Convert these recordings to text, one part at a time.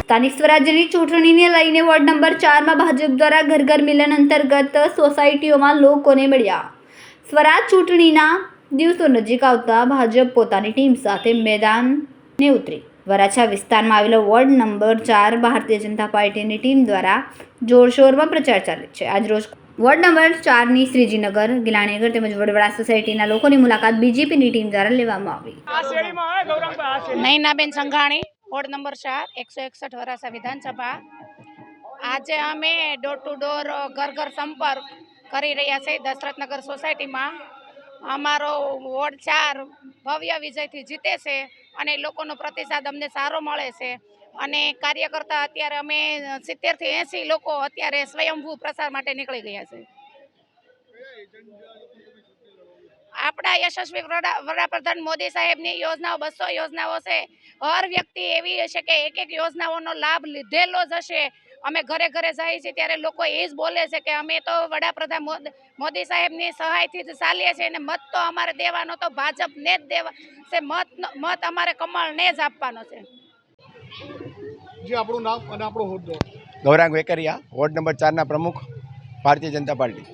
સ્થાનિક સ્વરાજ્યની ચૂંટણીને લઈને વોર્ડ નંબર 4 માં ભાજપ દ્વારા ઘર ઘર મિલન અંતર્ગત સોસાયટીઓમાં લોકોને મળ્યા। સ્વરાજ ચૂંટણીના દિવસો નજીક આવતા ભાજપ પોતાની ટીમ સાથે મેદાને ઉતરી વરાછા વિસ્તારમાં આવેલો વોર્ડ નંબર 4 ભારતીય જનતા પાર્ટીની ટીમ દ્વારા જોરશોરમાં પ્રચાર ચાલે છે। આજરોજ વોર્ડ નંબર 4ની શ્રીજીનગર, ગિલાણીનગર તેમજ વડવાડા સોસાયટીના લોકોની મુલાકાત બીજેપીની ટીમ દ્વારા લેવામાં આવી। નૈનાબેન સંઘાણી, વોર્ડ નંબર 4, 161 વરાછા વિધાનસભા। આજે અમે ડોર ટુ ડોર ઘર ઘર સંપર્ક કરી રહ્યા છીએ દશરથનગર સોસાયટીમાં। અમારો વોર્ડ 4 ભવ્ય વિજયથી જીતે છે અને લોકોનો પ્રતિસાદ અમને સારો મળે છે અને કાર્યકર્તા અત્યારે અમે 70 થી 80 લોકો અત્યારે સ્વયંભૂ પ્રસાર માટે નીકળી ગયા છે। આપણા યશસ્વી વડાપ્રધાન મોદી સાહેબની યોજનાઓ 200 યોજનાઓ છે। હર વ્યક્તિ એવી હશે કે એક યોજનાઓનો લાભ લીધેલો જ હશે। અમે ઘરે ઘરે જઈએ છીએ ત્યારે લોકો એ જ બોલે છે કે અમે તો વડાપ્રધાન મોદી સાહેબની સહાયથી જ ચાલીએ છીએ અને મત તો અમારે દેવાનો તો ભાજપને જ દેવા છે। મત અમારે કમળને જ આપવાનો છે। જી, આપણું નામ અને આપણો હોદ્દો? ગૌરાંગ વેકરિયા, વોર્ડ નંબર 4ના પ્રમુખ, ભારતીય જનતા પાર્ટી।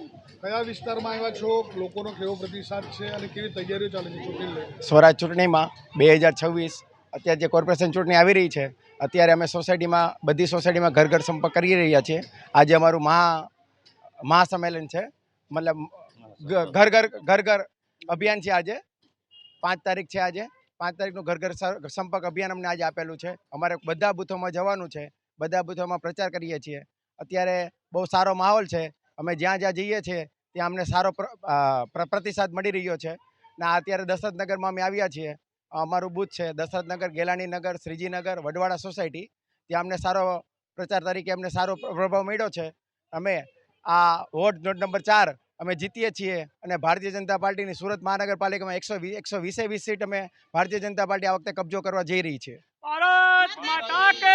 કયા વિસ્તારમાં આવ્યા છો? લોકોનો કેવો પ્રતિસાદ છે અને કેવી તૈયારીઓ ચાલે છે ચૂંટણી લઈને? સ્વરાજ ચૂંટણીમાં 2026 અત્યારે જે કોર્પોરેશન ચૂંટણી આવી રહી છે, અત્યારે અમે બધી સોસાયટીમાં ઘર ઘર સંપર્ક કરી રહ્યા છીએ। આજે અમારું મહાસંમેલન છે, મતલબ ઘર ઘર અભિયાન છે। આજે 5 તારીખ છે। આજે 5 તારીખનું ઘર ઘર સંપર્ક અભિયાન અમને આજે આપેલું છે। અમારે બધા બૂથોમાં જવાનું છે, બધા બૂથોમાં પ્રચાર કરીએ છીએ। અત્યારે બહુ સારો માહોલ છે। અમે જ્યાં જ્યાં જઈએ છીએ ત્યાં અમને સારો પ્રતિસાદ મળી રહ્યો છે ને અત્યારે દશરથનગરમાં અમે આવ્યા છીએ। અમારું બૂથ છે દશરથનગર, ગેલાણીનગર, શ્રીજીનગર, વડવાડા સોસાયટી। ત્યાં અમને સારો પ્રચાર તરીકે અમને સારો પ્રભાવ મળ્યો છે। અમે આ વોર્ડ નંબર 4 અમે જીતીએ છીએ અને ભારતીય જનતા પાર્ટીની સુરત મહાનગરપાલિકામાં 120 સીટ અમે ભારતીય જનતા પાર્ટી આ વખતે કબજો કરવા જઈ રહી છે।